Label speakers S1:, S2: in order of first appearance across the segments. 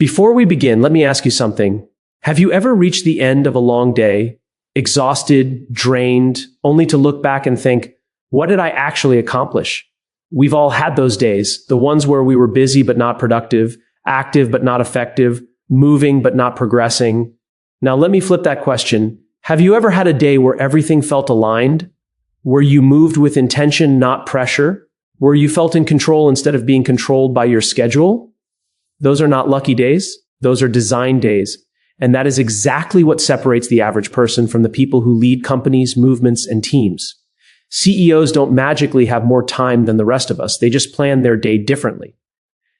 S1: Before we begin, let me ask you something. Have you ever reached the end of a long day, exhausted, drained, only to look back and think, what did I actually accomplish? We've all had those days, the ones where we were busy but not productive, active but not effective, moving but not progressing. Now let me flip that question. Have you ever had a day where everything felt aligned? Where you moved with intention, not pressure? Where you felt in control instead of being controlled by your schedule? Those are not lucky days. Those are design days. And that is exactly what separates the average person from the people who lead companies, movements, and teams. CEOs don't magically have more time than the rest of us. They just plan their day differently.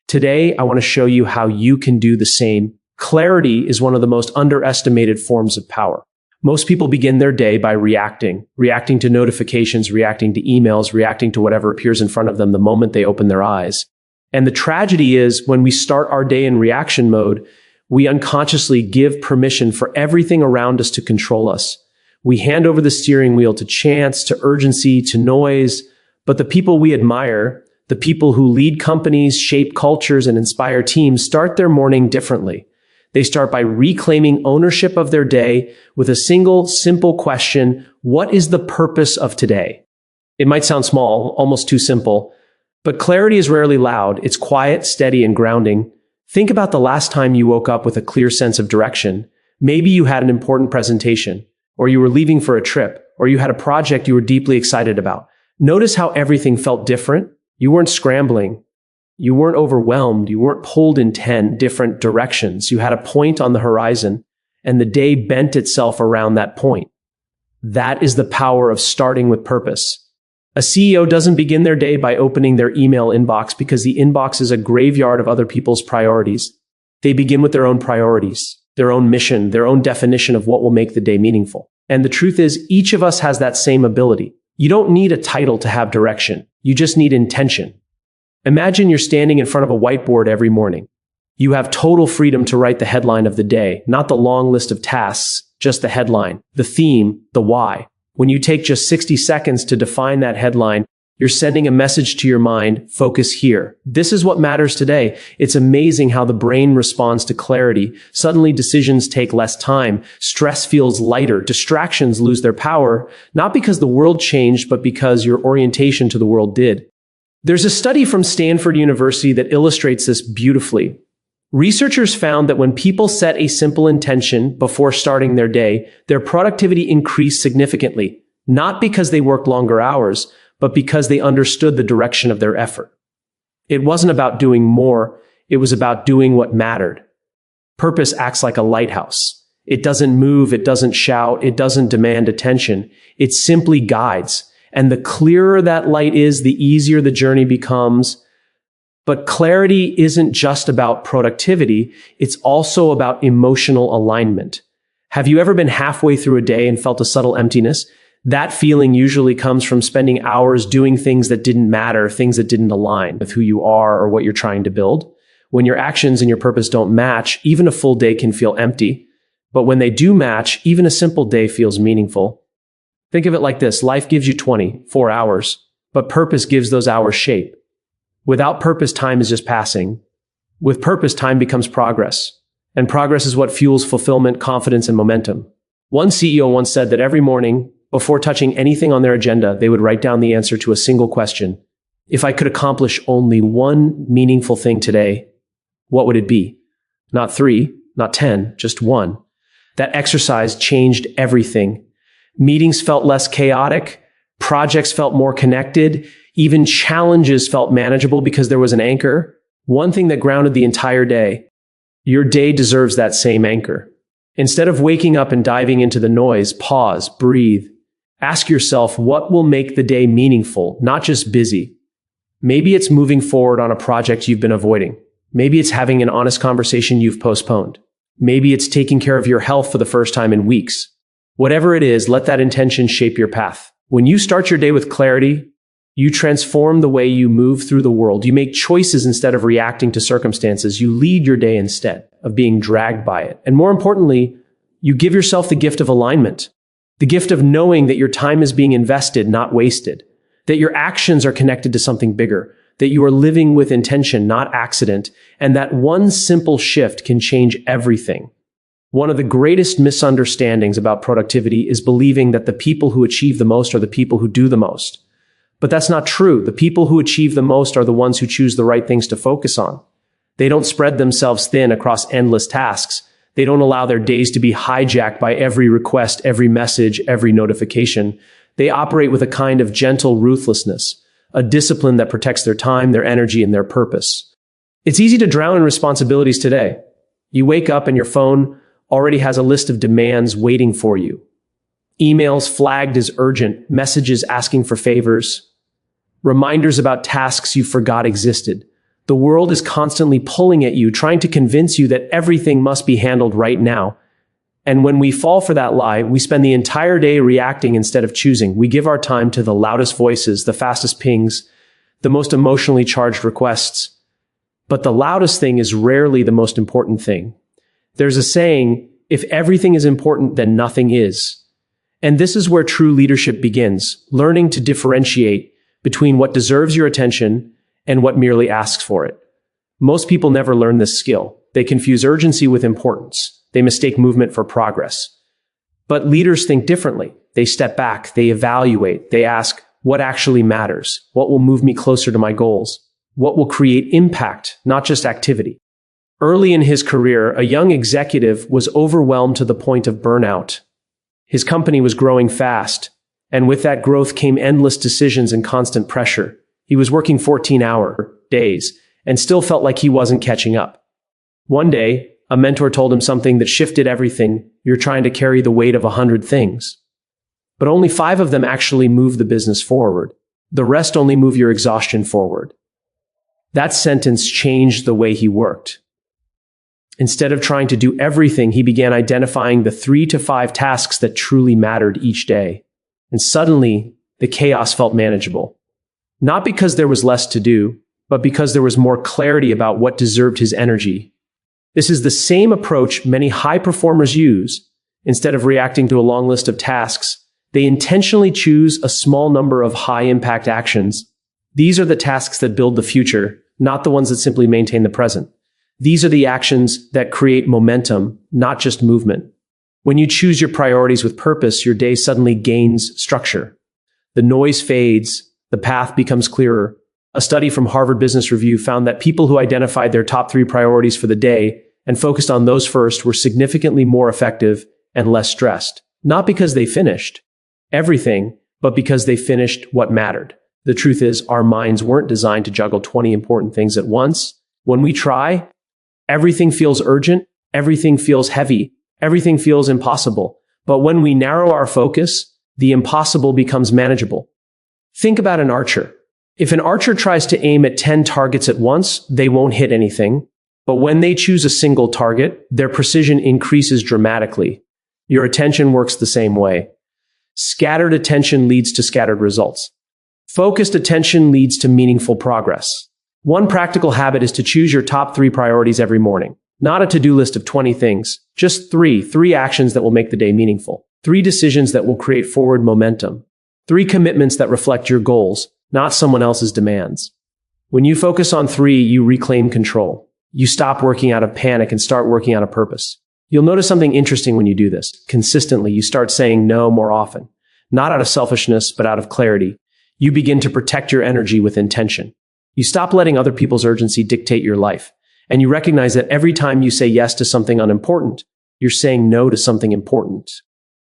S1: Today, I want to show you how you can do the same. Clarity is one of the most underestimated forms of power. Most people begin their day by reacting to notifications, reacting to emails, reacting to whatever appears in front of them the moment they open their eyes. And the tragedy is when we start our day in reaction mode, we unconsciously give permission for everything around us to control us. We hand over the steering wheel to chance, to urgency, to noise. But the people we admire, the people who lead companies, shape cultures, and inspire teams, start their morning differently. They start by reclaiming ownership of their day with a single, simple question: what is the purpose of today? It might sound small, almost too simple, but clarity is rarely loud. It's quiet, steady, and grounding. Think about the last time you woke up with a clear sense of direction. Maybe you had an important presentation, or you were leaving for a trip, or you had a project you were deeply excited about. Notice how everything felt different. You weren't scrambling. You weren't overwhelmed. You weren't pulled in 10 different directions. You had a point on the horizon, and the day bent itself around that point. That is the power of starting with purpose. A CEO doesn't begin their day by opening their email inbox because the inbox is a graveyard of other people's priorities. They begin with their own priorities, their own mission, their own definition of what will make the day meaningful. And the truth is, each of us has that same ability. You don't need a title to have direction. You just need intention. Imagine you're standing in front of a whiteboard every morning. You have total freedom to write the headline of the day, not the long list of tasks, just the headline, the theme, the why. When you take just 60 seconds to define that headline, you're sending a message to your mind: focus here. This is what matters today. It's amazing how the brain responds to clarity. Suddenly decisions take less time. Stress feels lighter. Distractions lose their power, not because the world changed, but because your orientation to the world did. There's a study from Stanford University that illustrates this beautifully. Researchers found that when people set a simple intention before starting their day, their productivity increased significantly, not because they worked longer hours, but because they understood the direction of their effort. It wasn't about doing more, it was about doing what mattered. Purpose acts like a lighthouse. It doesn't move, it doesn't shout, it doesn't demand attention. It simply guides. And the clearer that light is, the easier the journey becomes. But clarity isn't just about productivity, it's also about emotional alignment. Have you ever been halfway through a day and felt a subtle emptiness? That feeling usually comes from spending hours doing things that didn't matter, things that didn't align with who you are or what you're trying to build. When your actions and your purpose don't match, even a full day can feel empty. But when they do match, even a simple day feels meaningful. Think of it like this: life gives you 24 hours, but purpose gives those hours shape. Without purpose, time is just passing. With purpose, time becomes progress. And progress is what fuels fulfillment, confidence, and momentum. One CEO once said that every morning, before touching anything on their agenda, they would write down the answer to a single question. If I could accomplish only one meaningful thing today, what would it be? Not 3, not 10, just 1. That exercise changed everything. Meetings felt less chaotic. Projects felt more connected. Even challenges felt manageable because there was an anchor, one thing that grounded the entire day. Your day deserves that same anchor. Instead of waking up and diving into the noise, pause, breathe. Ask yourself, what will make the day meaningful, not just busy? Maybe it's moving forward on a project you've been avoiding. Maybe it's having an honest conversation you've postponed. Maybe it's taking care of your health for the first time in weeks. Whatever it is, let that intention shape your path. When you start your day with clarity, you transform the way you move through the world. You make choices instead of reacting to circumstances. You lead your day instead of being dragged by it. And more importantly, you give yourself the gift of alignment, the gift of knowing that your time is being invested, not wasted, that your actions are connected to something bigger, that you are living with intention, not accident, and that one simple shift can change everything. One of the greatest misunderstandings about productivity is believing that the people who achieve the most are the people who do the most. But that's not true. The people who achieve the most are the ones who choose the right things to focus on. They don't spread themselves thin across endless tasks. They don't allow their days to be hijacked by every request, every message, every notification. They operate with a kind of gentle ruthlessness, a discipline that protects their time, their energy, and their purpose. It's easy to drown in responsibilities today. You wake up and your phone already has a list of demands waiting for you. Emails flagged as urgent, messages asking for favors, reminders about tasks you forgot existed. The world is constantly pulling at you, trying to convince you that everything must be handled right now. And when we fall for that lie, we spend the entire day reacting instead of choosing. We give our time to the loudest voices, the fastest pings, the most emotionally charged requests. But the loudest thing is rarely the most important thing. There's a saying, if everything is important, then nothing is. And this is where true leadership begins, learning to differentiate between what deserves your attention and what merely asks for it. Most people never learn this skill. They confuse urgency with importance. They mistake movement for progress. But leaders think differently. They step back, they evaluate, they ask, what actually matters? What will move me closer to my goals? What will create impact, not just activity? Early in his career, a young executive was overwhelmed to the point of burnout. His company was growing fast, and with that growth came endless decisions and constant pressure. He was working 14-hour days and still felt like he wasn't catching up. One day, a mentor told him something that shifted everything. You're trying to carry the weight of 100 things. But only 5 of them actually move the business forward. The rest only move your exhaustion forward. That sentence changed the way he worked. Instead of trying to do everything, he began identifying the 3 to 5 tasks that truly mattered each day. And suddenly, the chaos felt manageable. Not because there was less to do, but because there was more clarity about what deserved his energy. This is the same approach many high performers use. Instead of reacting to a long list of tasks, they intentionally choose a small number of high-impact actions. These are the tasks that build the future, not the ones that simply maintain the present. These are the actions that create momentum, not just movement. When you choose your priorities with purpose, your day suddenly gains structure. The noise fades, the path becomes clearer. A study from Harvard Business Review found that people who identified their top 3 priorities for the day and focused on those first were significantly more effective and less stressed. Not because they finished everything, but because they finished what mattered. The truth is, our minds weren't designed to juggle 20 important things at once. When we try, everything feels urgent, everything feels heavy, everything feels impossible. But when we narrow our focus, the impossible becomes manageable. Think about an archer. If an archer tries to aim at 10 targets at once, they won't hit anything. But when they choose a single target, their precision increases dramatically. Your attention works the same way. Scattered attention leads to scattered results. Focused attention leads to meaningful progress. One practical habit is to choose your top 3 priorities every morning. Not a to-do list of 20 things, just 3 actions that will make the day meaningful. 3 decisions that will create forward momentum. 3 commitments that reflect your goals, not someone else's demands. When you focus on 3, you reclaim control. You stop working out of panic and start working out of purpose. You'll notice something interesting when you do this. Consistently, you start saying no more often. Not out of selfishness, but out of clarity. You begin to protect your energy with intention. You stop letting other people's urgency dictate your life. And you recognize that every time you say yes to something unimportant, you're saying no to something important.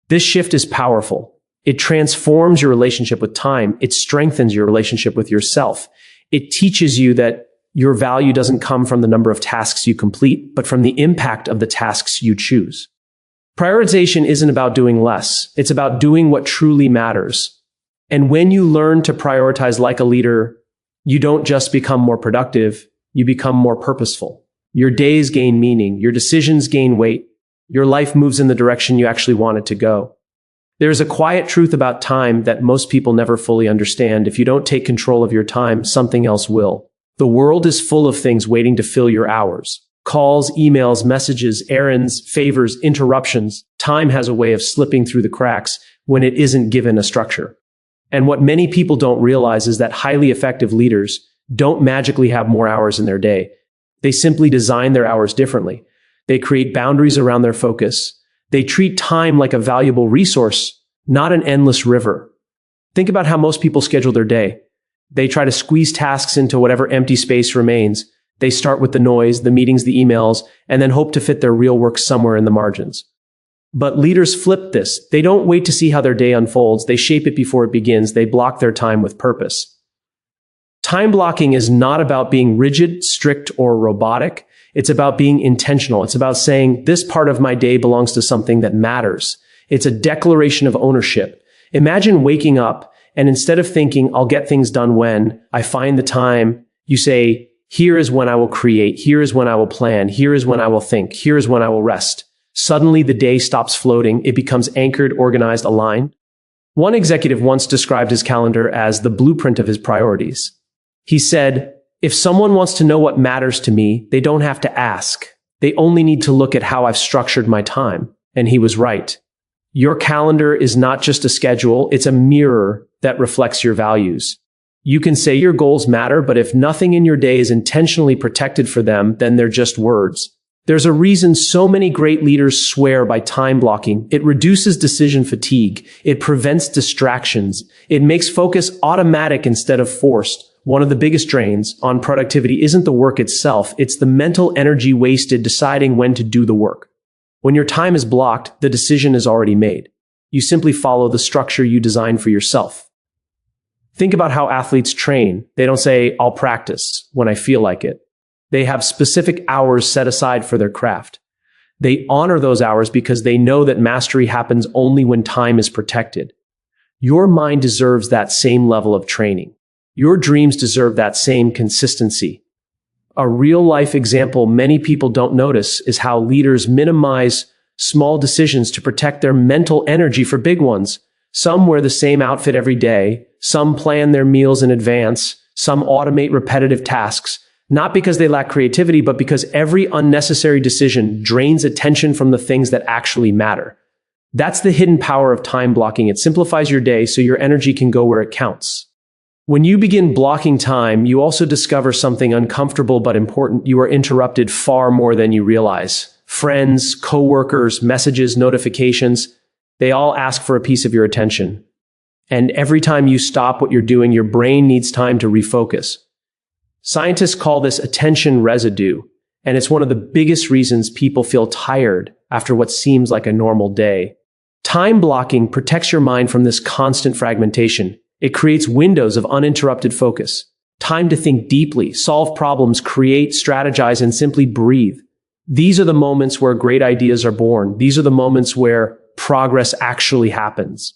S1: This shift is powerful. It transforms your relationship with time. It strengthens your relationship with yourself. It teaches you that your value doesn't come from the number of tasks you complete, but from the impact of the tasks you choose. Prioritization isn't about doing less. It's about doing what truly matters. And when you learn to prioritize like a leader, you don't just become more productive, you become more purposeful. Your days gain meaning, your decisions gain weight, your life moves in the direction you actually want it to go. There's a quiet truth about time that most people never fully understand. If you don't take control of your time, something else will. The world is full of things waiting to fill your hours. Calls, emails, messages, errands, favors, interruptions. Time has a way of slipping through the cracks when it isn't given a structure. And what many people don't realize is that highly effective leaders don't magically have more hours in their day. They simply design their hours differently. They create boundaries around their focus. They treat time like a valuable resource, not an endless river. Think about how most people schedule their day. They try to squeeze tasks into whatever empty space remains. They start with the noise, the meetings, the emails, and then hope to fit their real work somewhere in the margins. But leaders flip this. They don't wait to see how their day unfolds. They shape it before it begins. They block their time with purpose. Time blocking is not about being rigid, strict, or robotic. It's about being intentional. It's about saying, this part of my day belongs to something that matters. It's a declaration of ownership. Imagine waking up and instead of thinking, I'll get things done when I find the time, you say, here is when I will create. Here is when I will plan. Here is when I will think. Here is when I will rest. Suddenly the day stops floating. It becomes anchored, organized, aligned. One executive once described his calendar as the blueprint of his priorities. He said, if someone wants to know what matters to me, they don't have to ask. They only need to look at how I've structured my time. And he was right. Your calendar is not just a schedule, it's a mirror that reflects your values. You can say your goals matter, but if nothing in your day is intentionally protected for them, then they're just words. There's a reason so many great leaders swear by time blocking. It reduces decision fatigue. It prevents distractions. It makes focus automatic instead of forced. One of the biggest drains on productivity isn't the work itself. It's the mental energy wasted deciding when to do the work. When your time is blocked, the decision is already made. You simply follow the structure you designed for yourself. Think about how athletes train. They don't say, I'll practice when I feel like it. They have specific hours set aside for their craft. They honor those hours because they know that mastery happens only when time is protected. Your mind deserves that same level of training. Your dreams deserve that same consistency. A real-life example many people don't notice is how leaders minimize small decisions to protect their mental energy for big ones. Some wear the same outfit every day. Some plan their meals in advance. Some automate repetitive tasks, not because they lack creativity, but because every unnecessary decision drains attention from the things that actually matter. That's the hidden power of time blocking. It simplifies your day so your energy can go where it counts. When you begin blocking time, you also discover something uncomfortable but important. You are interrupted far more than you realize. Friends, coworkers, messages, notifications, they all ask for a piece of your attention. And every time you stop what you're doing, your brain needs time to refocus. Scientists call this attention residue, and it's one of the biggest reasons people feel tired after what seems like a normal day. Time blocking protects your mind from this constant fragmentation. It creates windows of uninterrupted focus, time to think deeply, solve problems, create, strategize, and simply breathe. These are the moments where great ideas are born. These are the moments where progress actually happens.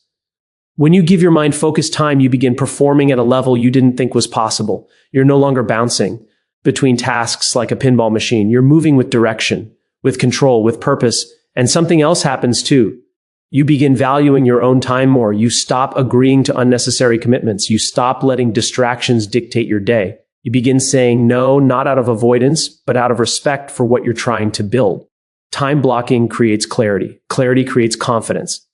S1: When you give your mind focused time, you begin performing at a level you didn't think was possible. You're no longer bouncing between tasks like a pinball machine. You're moving with direction, with control, with purpose, and something else happens too. You begin valuing your own time more. You stop agreeing to unnecessary commitments. You stop letting distractions dictate your day. You begin saying no, not out of avoidance, but out of respect for what you're trying to build. Time blocking creates clarity. Clarity creates confidence.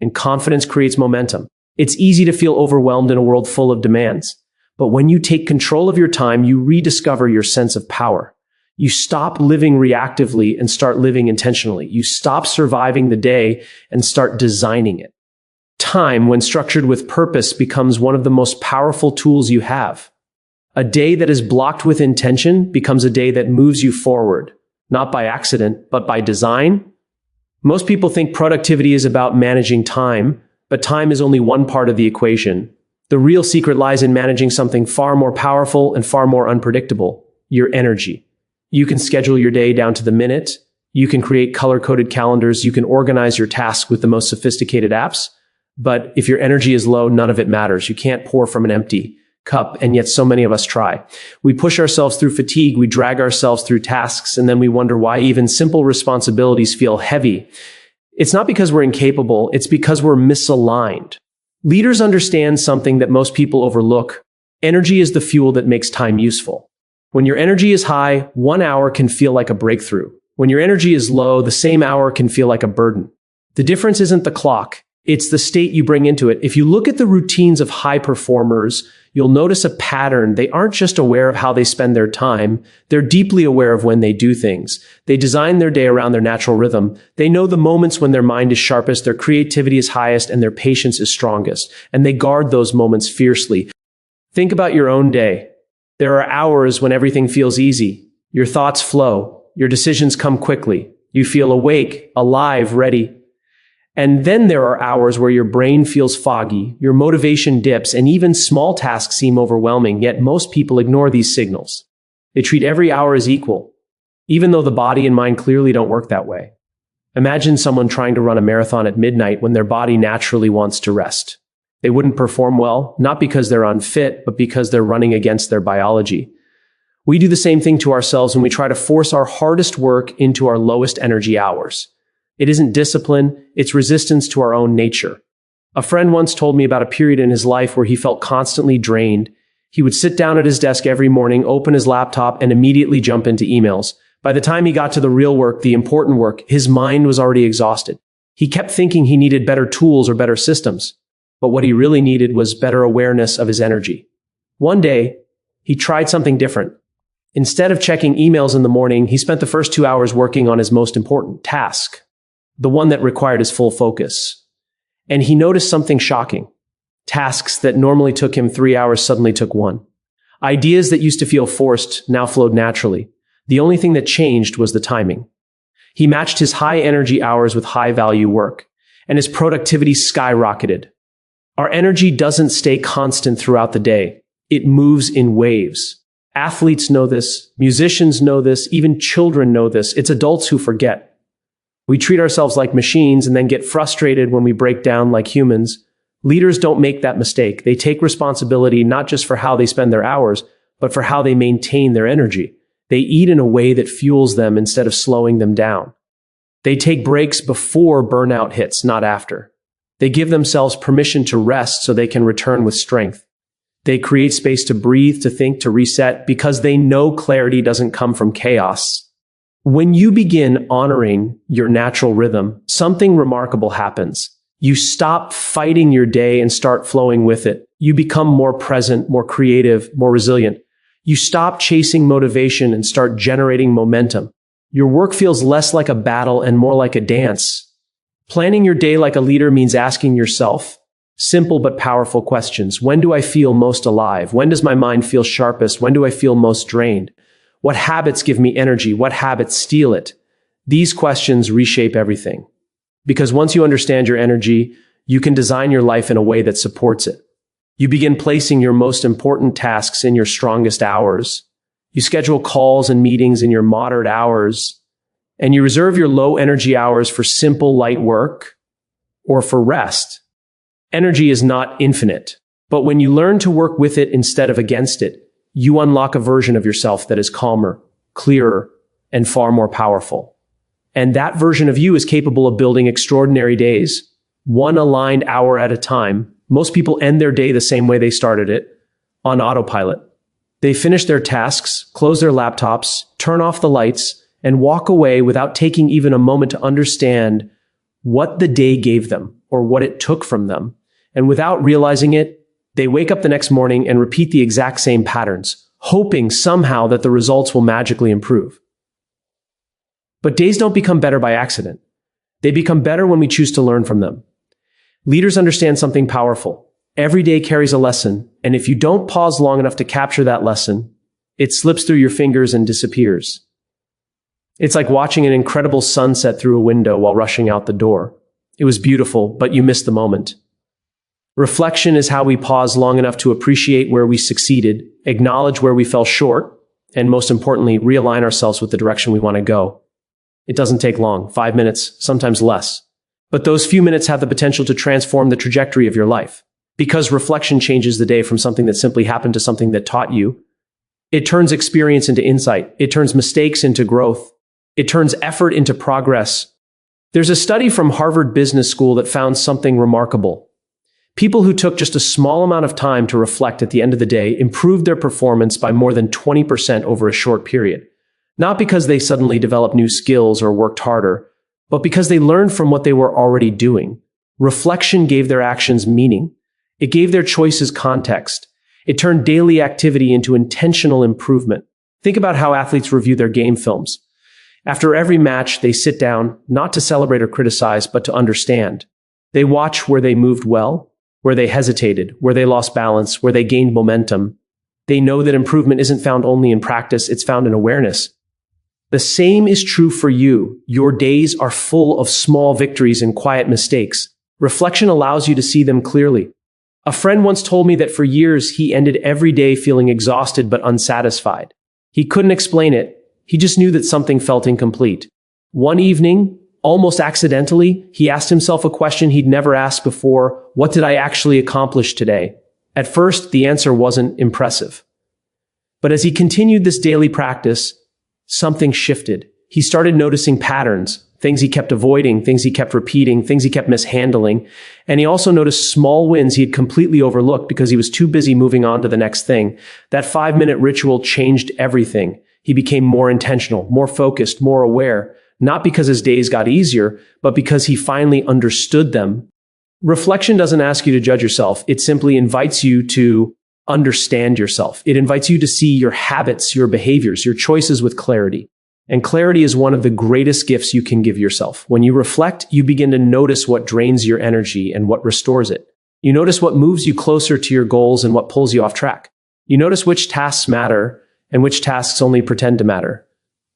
S1: And confidence creates momentum. It's easy to feel overwhelmed in a world full of demands. But when you take control of your time, you rediscover your sense of power. You stop living reactively and start living intentionally. You stop surviving the day and start designing it. Time, when structured with purpose, becomes one of the most powerful tools you have. A day that is blocked with intention becomes a day that moves you forward, not by accident, but by design. Most people think productivity is about managing time, but time is only one part of the equation. The real secret lies in managing something far more powerful and far more unpredictable: your energy. You can schedule your day down to the minute. You can create color-coded calendars. You can organize your tasks with the most sophisticated apps. But if your energy is low, none of it matters. You can't pour from an empty cup, and yet so many of us try. We push ourselves through fatigue. We drag ourselves through tasks, and then we wonder why even simple responsibilities feel heavy. It's not because we're incapable. It's because we're misaligned. Leaders understand something that most people overlook. Energy is the fuel that makes time useful. When your energy is high, 1 hour can feel like a breakthrough. When your energy is low, the same hour can feel like a burden. The difference isn't the clock. It's the state you bring into it. If you look at the routines of high performers, you'll notice a pattern. They aren't just aware of how they spend their time. They're deeply aware of when they do things. They design their day around their natural rhythm. They know the moments when their mind is sharpest, their creativity is highest, and their patience is strongest. And they guard those moments fiercely. Think about your own day. There are hours when everything feels easy. Your thoughts flow. Your decisions come quickly. You feel awake, alive, ready. And then there are hours where your brain feels foggy, your motivation dips, and even small tasks seem overwhelming, yet most people ignore these signals. They treat every hour as equal, even though the body and mind clearly don't work that way. Imagine someone trying to run a marathon at midnight when their body naturally wants to rest. They wouldn't perform well, not because they're unfit, but because they're running against their biology. We do the same thing to ourselves when we try to force our hardest work into our lowest energy hours. It isn't discipline, it's resistance to our own nature. A friend once told me about a period in his life where he felt constantly drained. He would sit down at his desk every morning, open his laptop, and immediately jump into emails. By the time he got to the real work, the important work, his mind was already exhausted. He kept thinking he needed better tools or better systems, but what he really needed was better awareness of his energy. One day, he tried something different. Instead of checking emails in the morning, he spent the first 2 hours working on his most important task, the one that required his full focus. And he noticed something shocking. Tasks that normally took him 3 hours suddenly took 1. Ideas that used to feel forced now flowed naturally. The only thing that changed was the timing. He matched his high energy hours with high value work, and his productivity skyrocketed. Our energy doesn't stay constant throughout the day. It moves in waves. Athletes know this, musicians know this, even children know this. It's adults who forget. We treat ourselves like machines and then get frustrated when we break down like humans. Leaders don't make that mistake. They take responsibility not just for how they spend their hours, but for how they maintain their energy. They eat in a way that fuels them instead of slowing them down. They take breaks before burnout hits, not after. They give themselves permission to rest so they can return with strength. They create space to breathe, to think, to reset, because they know clarity doesn't come from chaos. When you begin honoring your natural rhythm, something remarkable happens. You stop fighting your day and start flowing with it. You become more present, more creative, more resilient. You stop chasing motivation and start generating momentum. Your work feels less like a battle and more like a dance. Planning your day like a leader means asking yourself simple but powerful questions. When do I feel most alive? When does my mind feel sharpest? When do I feel most drained? What habits give me energy? What habits steal it? These questions reshape everything. Because once you understand your energy, you can design your life in a way that supports it. You begin placing your most important tasks in your strongest hours. You schedule calls and meetings in your moderate hours. And you reserve your low energy hours for simple, light work or for rest. Energy is not infinite, but when you learn to work with it instead of against it, you unlock a version of yourself that is calmer, clearer, and far more powerful. And that version of you is capable of building extraordinary days, one aligned hour at a time. Most people end their day the same way they started it, on autopilot. They finish their tasks, close their laptops, turn off the lights, and walk away without taking even a moment to understand what the day gave them or what it took from them. And without realizing it, they wake up the next morning and repeat the exact same patterns, hoping somehow that the results will magically improve. But days don't become better by accident. They become better when we choose to learn from them. Leaders understand something powerful. Every day carries a lesson, and if you don't pause long enough to capture that lesson, it slips through your fingers and disappears. It's like watching an incredible sunset through a window while rushing out the door. It was beautiful, but you missed the moment. Reflection is how we pause long enough to appreciate where we succeeded, acknowledge where we fell short, and most importantly, realign ourselves with the direction we want to go. It doesn't take long, 5 minutes, sometimes less. But those few minutes have the potential to transform the trajectory of your life. Because reflection changes the day from something that simply happened to something that taught you. It turns experience into insight. It turns mistakes into growth. It turns effort into progress. There's a study from Harvard Business School that found something remarkable. People who took just a small amount of time to reflect at the end of the day improved their performance by more than 20% over a short period. Not because they suddenly developed new skills or worked harder, but because they learned from what they were already doing. Reflection gave their actions meaning. It gave their choices context. It turned daily activity into intentional improvement. Think about how athletes review their game films. After every match, they sit down, not to celebrate or criticize, but to understand. They watch where they moved well, where they hesitated, where they lost balance, where they gained momentum. They know that improvement isn't found only in practice, it's found in awareness. The same is true for you. Your days are full of small victories and quiet mistakes. Reflection allows you to see them clearly. A friend once told me that for years he ended every day feeling exhausted but unsatisfied. He couldn't explain it. He just knew that something felt incomplete. One evening, almost accidentally, he asked himself a question he'd never asked before. What did I actually accomplish today? At first, the answer wasn't impressive. But as he continued this daily practice, something shifted. He started noticing patterns, things he kept avoiding, things he kept repeating, things he kept mishandling. And he also noticed small wins he had completely overlooked because he was too busy moving on to the next thing. That 5-minute ritual changed everything. He became more intentional, more focused, more aware, not because his days got easier, but because he finally understood them. Reflection doesn't ask you to judge yourself. It simply invites you to understand yourself. It invites you to see your habits, your behaviors, your choices with clarity. And clarity is one of the greatest gifts you can give yourself. When you reflect, you begin to notice what drains your energy and what restores it. You notice what moves you closer to your goals and what pulls you off track. You notice which tasks matter and which tasks only pretend to matter.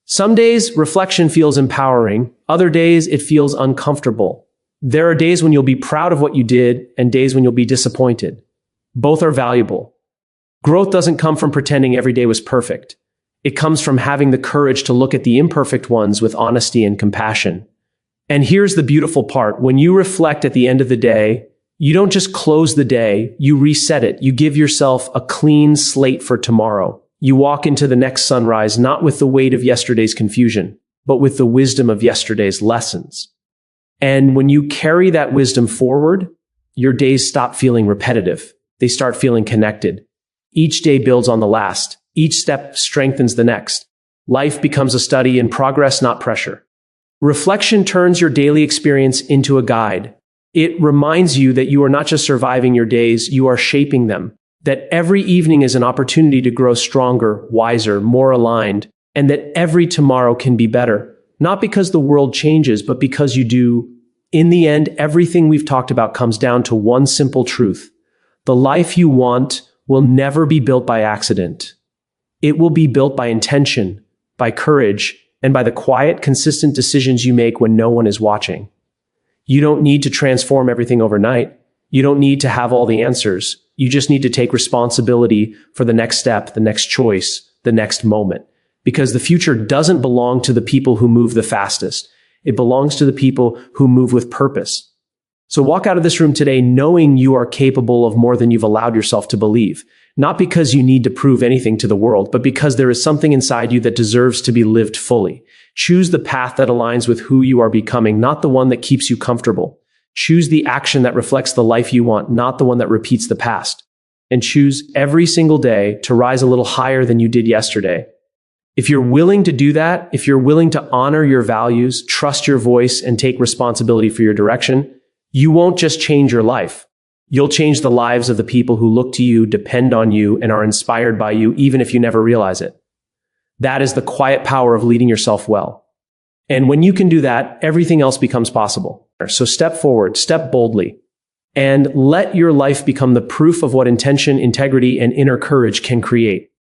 S1: Some days, reflection feels empowering. Other days, it feels uncomfortable. There are days when you'll be proud of what you did and days when you'll be disappointed. Both are valuable. Growth doesn't come from pretending every day was perfect. It comes from having the courage to look at the imperfect ones with honesty and compassion. And here's the beautiful part. When you reflect at the end of the day, you don't just close the day, you reset it. You give yourself a clean slate for tomorrow. You walk into the next sunrise not with the weight of yesterday's confusion, but with the wisdom of yesterday's lessons. And when you carry that wisdom forward, your days stop feeling repetitive. They start feeling connected. Each day builds on the last. Each step strengthens the next. Life becomes a study in progress, not pressure. Reflection turns your daily experience into a guide. It reminds you that you are not just surviving your days, you are shaping them. That every evening is an opportunity to grow stronger, wiser, more aligned, and that every tomorrow can be better. Not because the world changes, but because you do. In the end, everything we've talked about comes down to one simple truth. The life you want will never be built by accident. It will be built by intention, by courage, and by the quiet, consistent decisions you make when no one is watching. You don't need to transform everything overnight. You don't need to have all the answers. You just need to take responsibility for the next step, the next choice, the next moment. Because the future doesn't belong to the people who move the fastest. It belongs to the people who move with purpose. So walk out of this room today knowing you are capable of more than you've allowed yourself to believe. Not because you need to prove anything to the world, but because there is something inside you that deserves to be lived fully. Choose the path that aligns with who you are becoming, not the one that keeps you comfortable. Choose the action that reflects the life you want, not the one that repeats the past. And choose every single day to rise a little higher than you did yesterday. If you're willing to do that, if you're willing to honor your values, trust your voice, and take responsibility for your direction, you won't just change your life. You'll change the lives of the people who look to you, depend on you, and are inspired by you, even if you never realize it. That is the quiet power of leading yourself well. And when you can do that, everything else becomes possible. So step forward, step boldly, and let your life become the proof of what intention, integrity, and inner courage can create.